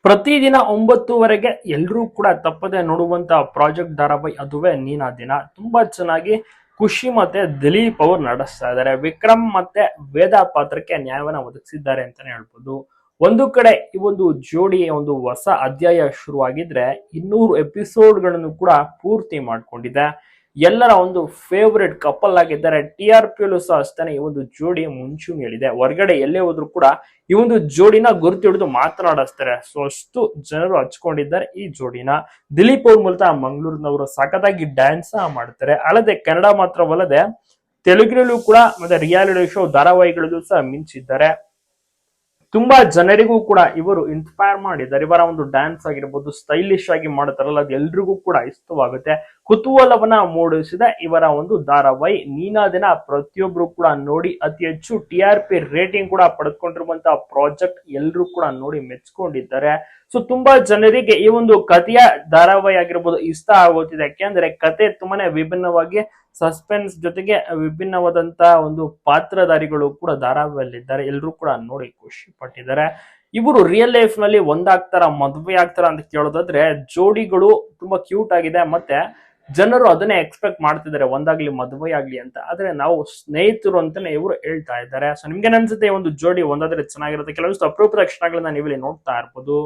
ಪ್ರತಿದಿನ 9:30ಗೆ ಎಲ್ಲರೂ ಕೂಡ ತಪ್ಪದೆ ನೋಡುವಂತ ಪ್ರಾಜೆಕ್ಟ್ ಧಾರಾವಾಹಿ ಅದುವೇ ನೀನಾ ದಿನ. ತುಂಬಾ ಚೆನ್ನಾಗಿ ಖುಷಿ ಮತ್ತೆ ದಿಲೀಪ್ ಅವರು ನಡೆಸ್ತಾ ಇದ್ದಾರೆ. ವಿಕ್ರಮ್ ಮತ್ತೆ ವೇದ ಪಾತ್ರಕ್ಕೆ ನ್ಯಾಯವನ್ನ ಒದಗಿಸಿದ್ದಾರೆ ಅಂತಾನೆ ಹೇಳ್ಬೋದು. ಒಂದು ಕಡೆ ಈ ಒಂದು ಜೋಡಿ ಒಂದು ಹೊಸ ಅಧ್ಯಾಯ ಶುರುವಾಗಿದ್ರೆ 200 ಎಪಿಸೋಡ್ಗಳನ್ನು ಕೂಡ ಪೂರ್ತಿ ಮಾಡ್ಕೊಂಡಿದೆ. ಎಲ್ಲರ ಒಂದು ಫೇವರೇಟ್ ಕಪಲ್ ಆಗಿದ್ದಾರೆ. TRP ಯಲ್ಲೂ ಸಹ ಅಷ್ಟೇ ಈ ಒಂದು ಜೋಡಿ ಮುಂಚೂಣಿಯಲ್ಲಿದೆ. ಹೊರಗಡೆ ಎಲ್ಲೇ ಹೋದ್ರು ಕೂಡ ಈ ಒಂದು ಜೋಡಿನ ಗುರುತು ಹಿಡಿದು ಮಾತನಾಡಿಸ್ತಾರೆ. ಸೊ ಅಷ್ಟು ಜನರು ಹಚ್ಕೊಂಡಿದ್ದಾರೆ ಈ ಜೋಡಿನ. ದಿಲೀಪ್ ಅವ್ರ ಮೂಲತಃ ಮಂಗಳೂರಿನವರು ಸಖತ್ತಾಗಿ ಡ್ಯಾನ್ಸ್ ಮಾಡ್ತಾರೆ. ಅಲ್ಲದೆ ಕನ್ನಡ ಮಾತ್ರವಲ್ಲದೆ ತೆಲುಗಿನಲ್ಲೂ ಕೂಡ ಮತ್ತೆ ರಿಯಾಲಿಟಿ ಶೋ ಧಾರಾವಾಹಿಗಳಲ್ಲೂ ಸಹ ಮಿಂಚಿದ್ದಾರೆ. ತುಂಬಾ ಜನರಿಗೂ ಕೂಡ ಇವರು ಇನ್ಸ್ಪೈರ್ ಮಾಡಿದ್ದಾರೆ. ಇವರ ಒಂದು ಡ್ಯಾನ್ಸ್ ಆಗಿರ್ಬೋದು, ಸ್ಟೈಲಿಶ್ ಆಗಿ ಮಾಡ್ತಾರಲ್ಲ, ಅದು ಎಲ್ರಿಗೂ ಕೂಡ ಇಷ್ಟವಾಗುತ್ತೆ. ಕುತೂಹಲವನ್ನ ಮೂಡಿಸಿದ ಇವರ ಒಂದು ಧಾರಾವಾಹಿ ನೀನಾ ದಿನ ಪ್ರತಿಯೊಬ್ರು ಕೂಡ ನೋಡಿ ಅತಿ ಹೆಚ್ಚು TRP ರೇಟಿಂಗ್ ಕೂಡ ಪಡೆದುಕೊಂಡಿರುವಂತಹ ಪ್ರಾಜೆಕ್ಟ್. ಎಲ್ಲರೂ ಕೂಡ ನೋಡಿ ಮೆಚ್ಕೊಂಡಿದ್ದಾರೆ. ಸೊ ತುಂಬಾ ಜನರಿಗೆ ಈ ಒಂದು ಕಥೆಯ ಧಾರಾವಾಹಿ ಆಗಿರ್ಬೋದು ಇಷ್ಟ ಆಗುತ್ತಿದೆ. ಯಾಕೆಂದ್ರೆ ಕತೆ ತುಂಬಾನೇ ವಿಭಿನ್ನವಾಗಿ ಸಸ್ಪೆನ್ಸ್ ಜೊತೆಗೆ ವಿಭಿನ್ನವಾದಂತಹ ಒಂದು ಪಾತ್ರಧಾರಿಗಳು ಕೂಡ ಧಾರಾವಾಹಿಯಲ್ಲಿದ್ದಾರೆ. ಎಲ್ಲರೂ ಕೂಡ ನೋಡಿ ಖುಷಿ ಪಟ್ಟಿದ್ದಾರೆ. ಇವರು ರಿಯಲ್ ಲೈಫ್ ನಲ್ಲಿ ಒಂದಾಗ್ತಾರ, ಮದುವೆ ಆಗ್ತಾರ ಅಂತ ಕೇಳೋದಾದ್ರೆ ಜೋಡಿಗಳು ತುಂಬಾ ಕ್ಯೂಟ್ ಆಗಿದೆ. ಮತ್ತೆ ಜನರು ಅದನ್ನೇ ಎಕ್ಸ್ಪೆಕ್ಟ್ ಮಾಡ್ತಿದ್ದಾರೆ, ಒಂದಾಗ್ಲಿ ಮದುವೆ ಆಗ್ಲಿ ಅಂತ. ಆದ್ರೆ ನಾವು ಸ್ನೇಹಿತರು ಅಂತಾನೆ ಇವರು ಹೇಳ್ತಾ ಇದ್ದಾರೆ. ಸೊ ನಿಮ್ಗೆ ಅನ್ಸುತ್ತೆ ಈ ಒಂದು ಜೋಡಿ ಒಂದಾದ್ರೆ ಚೆನ್ನಾಗಿರುತ್ತೆ? ಕೆಲವೊಂದು ಅಪರೂಪದ ಕ್ಷಣಗಳನ್ನ ನೀವು ಇಲ್ಲಿ ನೋಡ್ತಾ ಇರ್ಬೋದು.